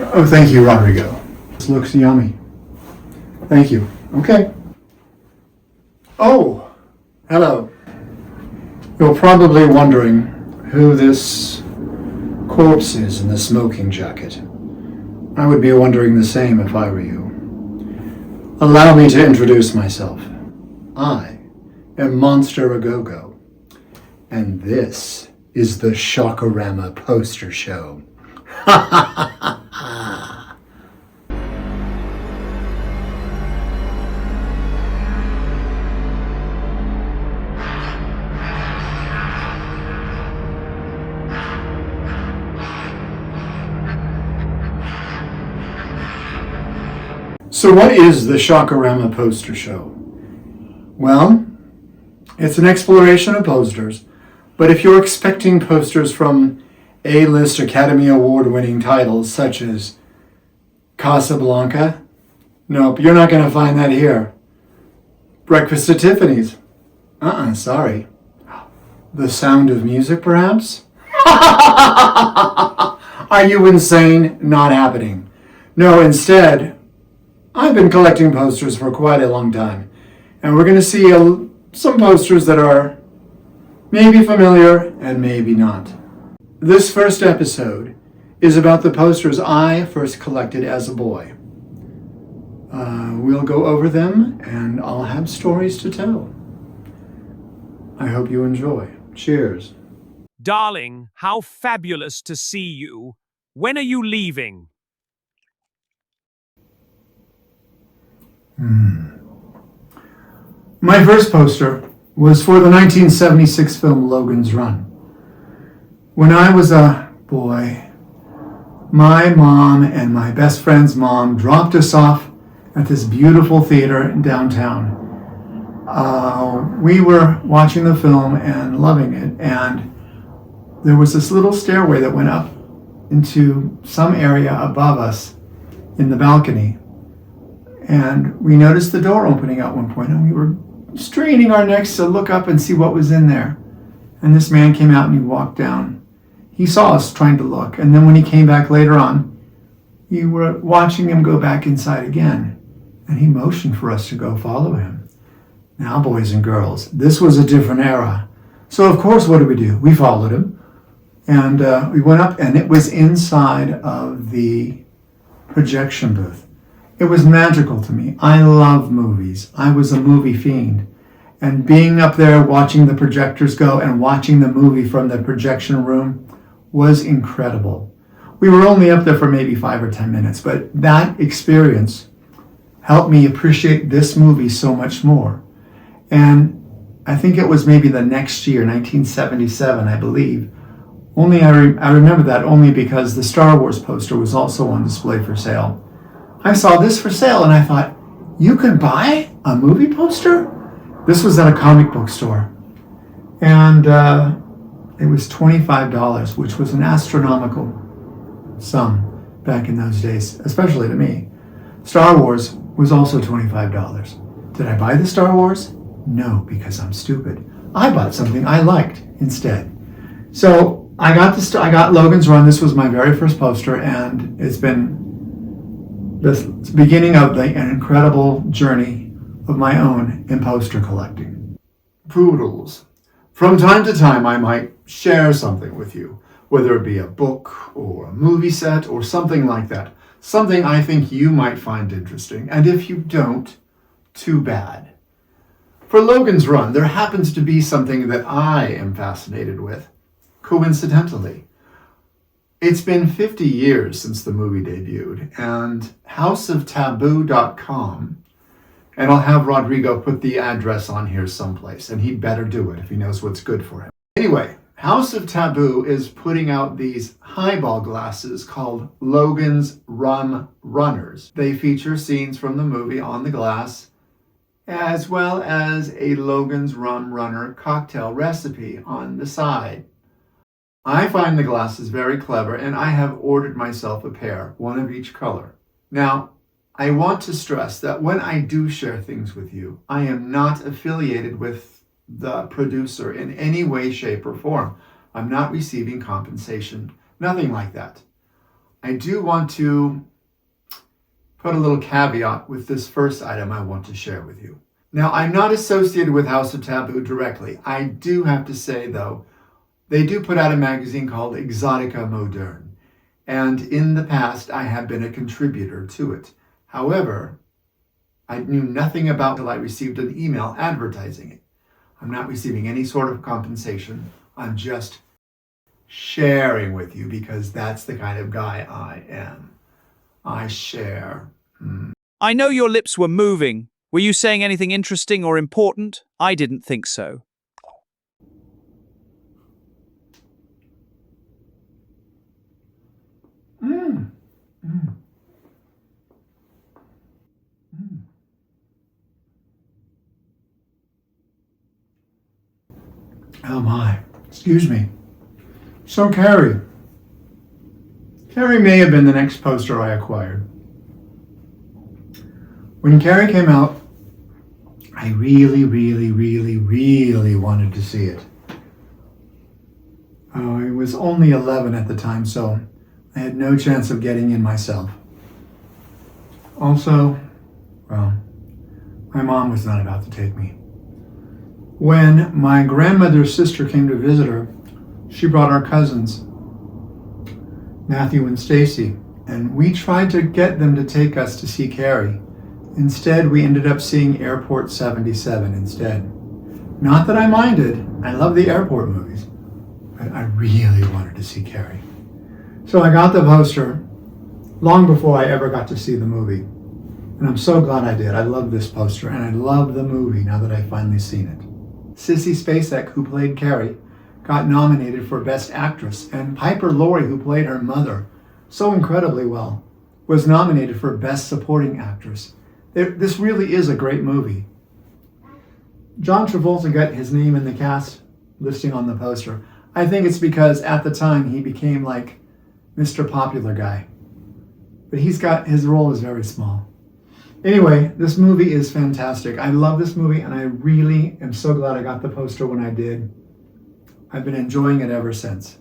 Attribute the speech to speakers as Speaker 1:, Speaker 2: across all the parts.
Speaker 1: Oh, thank you, Rodrigo. This looks yummy. Thank you. Okay. Oh, hello. You're probably wondering who this corpse is in the smoking jacket. I would be wondering the same if I were you. Allow me to introduce myself. I am Monster-A-GoGo, and this is the Shock-O-Rama Poster Show. Ha ha ha ha ha! So what is the Shock-O-Rama Poster Show? Well, it's an exploration of posters, but if you're expecting posters from A-list Academy Award-winning titles such as Casablanca, nope, you're not going to find that here. Breakfast at Tiffany's, sorry. The Sound of Music, perhaps? Are you insane? Not happening. No, instead, I've been collecting posters for quite a long time, and we're going to see some posters that are maybe familiar and maybe not. This first episode is about the posters I first collected as a boy. We'll go over them, and I'll have stories to tell. I hope you enjoy. Cheers.
Speaker 2: Darling, how fabulous to see you. When are you leaving?
Speaker 1: My first poster was for the 1976 film Logan's Run. When I was a boy, my mom and my best friend's mom dropped us off at this beautiful theater in downtown. We were watching the film and loving it, and there was this little stairway that went up into some area above us in the balcony. And we noticed the door opening at one point, and we were straining our necks to look up and see what was in there. And this man came out and he walked down. He saw us trying to look, and then when he came back later on, we were watching him go back inside again, and he motioned for us to go follow him. Now, boys and girls, this was a different era. So of course, what did? We followed him, and we went up, and it was inside of the projection booth. It was magical to me. I love movies. I was a movie fiend. And being up there watching the projectors go and watching the movie from the projection room was incredible. We were only up there for maybe 5 or 10 minutes, but that experience helped me appreciate this movie so much more. And I think it was maybe the next year, 1977, I believe. I remember that only because the Star Wars poster was also on display for sale. I saw this for sale and I thought, you can buy a movie poster? This was at a comic book store. And it was $25, which was an astronomical sum back in those days, especially to me. Star Wars was also $25. Did I buy the Star Wars? No, because I'm stupid. I bought something I liked instead. So I got Logan's Run. This was my very first poster, and it's been the beginning of an incredible journey of my own in poster collecting. Poodles. From time to time, I might share something with you, whether it be a book or a movie set or something like that. Something I think you might find interesting. And if you don't, too bad. For Logan's Run, there happens to be something that I am fascinated with, coincidentally. It's been 50 years since the movie debuted, and houseoftaboo.com, and I'll have Rodrigo put the address on here someplace, and he'd better do it if he knows what's good for him. Anyway, House of Taboo is putting out these highball glasses called Logan's Rum Runners. They feature scenes from the movie on the glass, as well as a Logan's Rum Runner cocktail recipe on the side. I find the glasses very clever, and I have ordered myself a pair, one of each color. Now, I want to stress that when I do share things with you, I am not affiliated with the producer in any way, shape, or form. I'm not receiving compensation, nothing like that. I do want to put a little caveat with this first item I want to share with you. Now, I'm not associated with House of Taboo directly. I do have to say, though, they do put out a magazine called Exotica Moderne, and in the past, I have been a contributor to it. However, I knew nothing about it until I received an email advertising it. I'm not receiving any sort of compensation. I'm just sharing with you because that's the kind of guy I am. I share.
Speaker 2: I know your lips were moving. Were you saying anything interesting or important? I didn't think so.
Speaker 1: Oh my, excuse me. So Carrie may have been the next poster I acquired. When Carrie came out, I really wanted to see it. I was only 11 at the time, so I had no chance of getting in myself. Also, well, my mom was not about to take me. When my grandmother's sister came to visit her, she brought our cousins, Matthew and Stacy, and we tried to get them to take us to see Carrie. Instead, we ended up seeing Airport 77 instead. Not that I minded. I love the airport movies, but I really wanted to see Carrie. So I got the poster long before I ever got to see the movie. And I'm so glad I did. I love this poster, and I love the movie now that I've finally seen it. Sissy Spacek, who played Carrie, got nominated for Best Actress, and Piper Laurie, who played her mother so incredibly well, was nominated for Best Supporting Actress. This really is a great movie. John Travolta got his name in the cast listing on the poster. I think it's because at the time he became like Mr. Popular Guy. But his role is very small. Anyway, this movie is fantastic. I love this movie, and I really am so glad I got the poster when I did. I've been enjoying it ever since.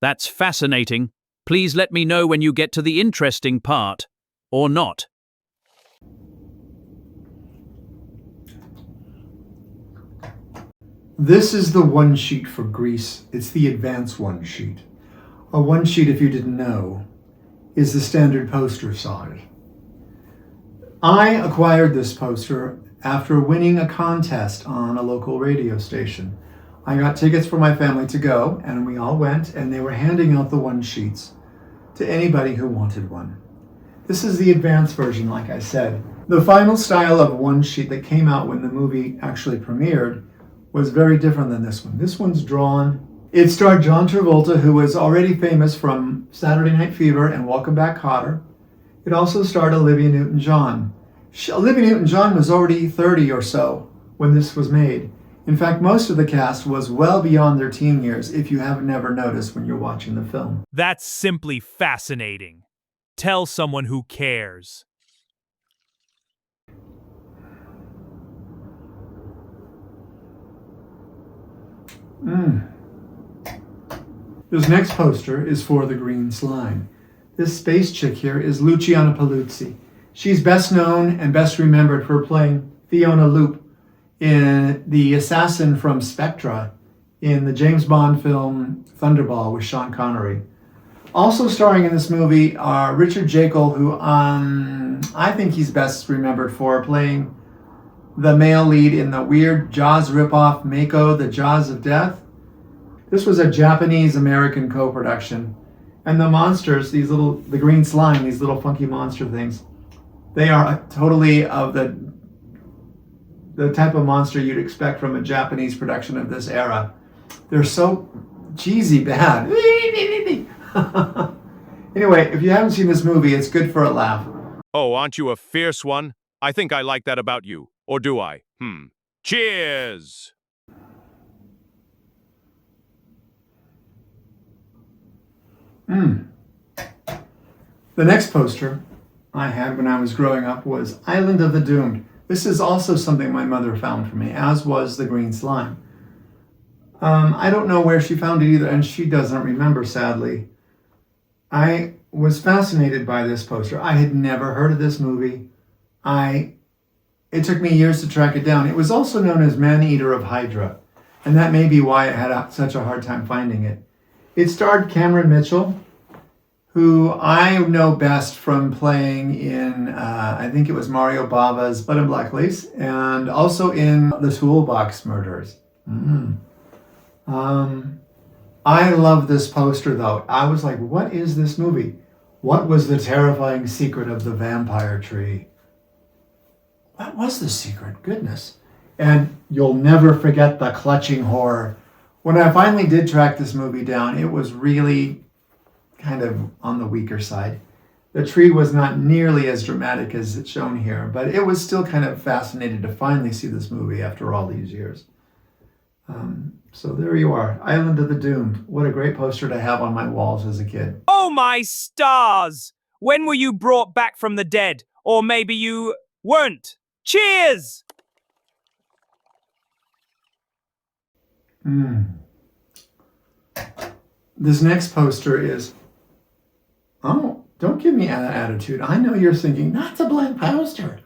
Speaker 2: That's fascinating. Please let me know when you get to the interesting part. Or not.
Speaker 1: This is the one sheet for Greece. It's the advanced one sheet. A one sheet, if you didn't know, is the standard poster size. I acquired this poster after winning a contest on a local radio station. I got tickets for my family to go, and we all went, and they were handing out the one sheets to anybody who wanted one. This is the advanced version, like I said. The final style of one sheet that came out when the movie actually premiered was very different than this one. This one's drawn. It starred John Travolta, who was already famous from Saturday Night Fever and Welcome Back, Kotter. It also starred Olivia Newton-John. Olivia Newton-John was already 30 or so when this was made. In fact, most of the cast was well beyond their teen years, if you have never noticed when you're watching the film.
Speaker 2: That's simply fascinating. Tell someone who cares.
Speaker 1: This next poster is for the green slime. This space chick here is Luciana Paluzzi. She's best known and best remembered for playing Fiona Loop in the assassin from Spectra in the James Bond film Thunderball with Sean Connery. Also starring in this movie are Richard Jekyll, who I think he's best remembered for playing the male lead in the weird Jaws ripoff Mako, the Jaws of Death. This was a Japanese-American co-production. And the monsters, the green slime, these little funky monster things, they are totally of the type of monster you'd expect from a Japanese production of this era. They're so cheesy bad. Anyway, if you haven't seen this movie, it's good for a laugh.
Speaker 2: Oh, aren't you a fierce one? I think I like that about you. Or do I? Cheers!
Speaker 1: The next poster I had when I was growing up was Island of the Doomed. This is also something my mother found for me, as was the green slime. I don't know where she found it either, and she doesn't remember, sadly. I was fascinated by this poster. I had never heard of this movie. It took me years to track it down. It was also known as Man-Eater of Hydra, and that may be why I had such a hard time finding it. It starred Cameron Mitchell, who I know best from playing in, I think it was Mario Bava's Blood and Black Lace, and also in The Toolbox Murders. I love this poster, though. I was like, what is this movie? What was the terrifying secret of the vampire tree? What was the secret? Goodness. And you'll never forget the clutching horror. When I finally did track this movie down, it was really kind of on the weaker side. The tree was not nearly as dramatic as it's shown here, but it was still kind of fascinating to finally see this movie after all these years. So there you are, Island of the Doomed. What a great poster to have on my walls as a kid.
Speaker 3: Oh my stars! When were you brought back from the dead? Or maybe you weren't. Cheers!
Speaker 1: This next poster is, oh, don't give me that attitude. I know you're thinking, that's a blank poster.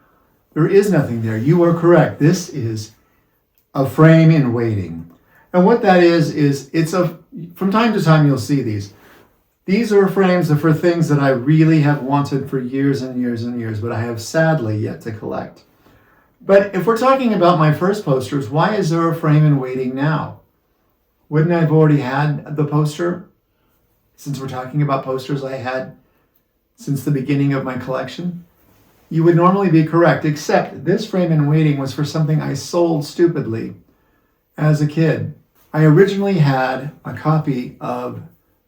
Speaker 1: There is nothing there. You are correct. This is a frame in waiting. And what that is it's from time to time you'll see these. These are frames for things that I really have wanted for years and years and years, but I have sadly yet to collect. But if we're talking about my first posters, why is there a frame in waiting now? Wouldn't I have already had the poster? Since we're talking about posters I had since the beginning of my collection? You would normally be correct, except this frame in waiting was for something I sold stupidly as a kid. I originally had a copy of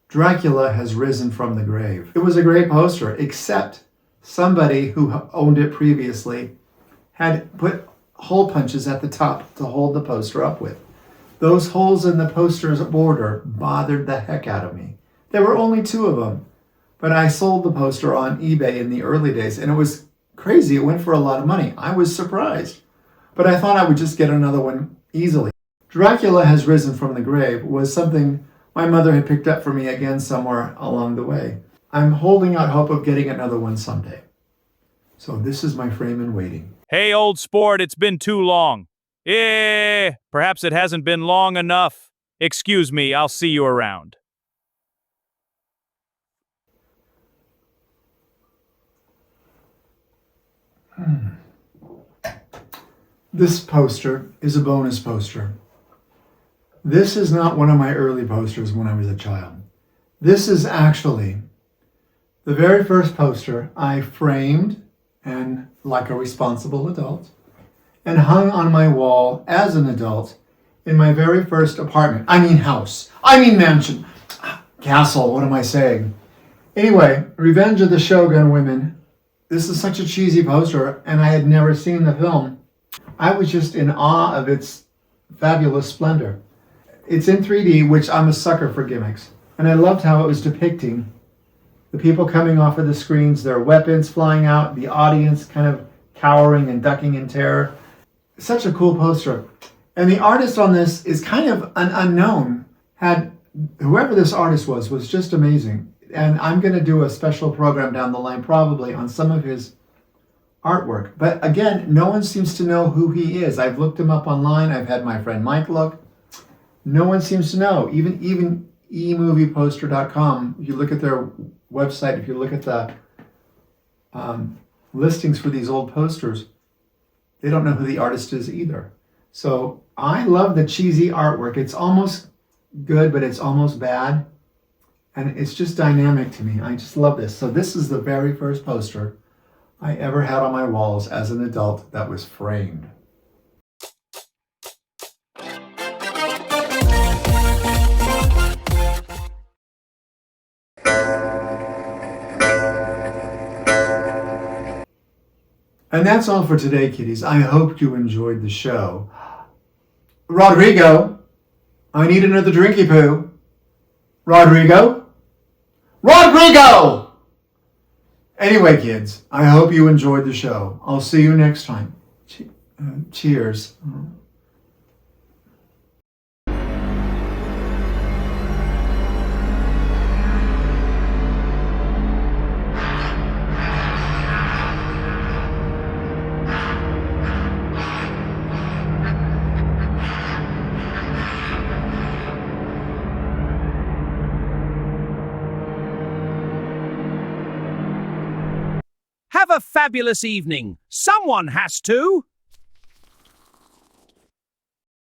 Speaker 1: Dracula Has Risen from the Grave. It was a great poster, except somebody who owned it previously had put hole punches at the top to hold the poster up with. Those holes in the poster's border bothered the heck out of me. There were only 2 of them, but I sold the poster on eBay in the early days, and it was crazy. It went for a lot of money. I was surprised, but I thought I would just get another one easily. Dracula Has Risen from the Grave was something my mother had picked up for me again somewhere along the way. I'm holding out hope of getting another one someday. So this is my frame in waiting.
Speaker 3: Hey, old sport, it's been too long. Perhaps it hasn't been long enough. Excuse me, I'll see you around.
Speaker 1: This poster is a bonus poster. This is not one of my early posters when I was a child. This is actually the very first poster I framed and like a responsible adult and hung on my wall as an adult in my very first apartment. I mean house. I mean mansion. Castle, what am I saying? Anyway, Revenge of the Shogun Women. This is such a cheesy poster, and I had never seen the film. I was just in awe of its fabulous splendor. It's in 3D, which I'm a sucker for gimmicks. And I loved how it was depicting the people coming off of the screens, their weapons flying out, the audience kind of cowering and ducking in terror. Such a cool poster. And the artist on this is kind of an unknown. Whoever this artist was just amazing. And I'm going to do a special program down the line probably on some of his artwork. But again, no one seems to know who he is. I've looked him up online. I've had my friend Mike look. No one seems to know. Even emovieposter.com, if you look at their website, if you look at the listings for these old posters, they don't know who the artist is either. So I love the cheesy artwork. It's almost good, but it's almost bad. And it's just dynamic to me. I just love this. So this is the very first poster I ever had on my walls as an adult that was framed. And that's all for today, kiddies. I hope you enjoyed the show. Rodrigo, I need another drinky poo. Rodrigo? Rodrigo! Anyway, kids, I hope you enjoyed the show. I'll see you next time. Cheers.
Speaker 2: Have a fabulous evening. Someone has to.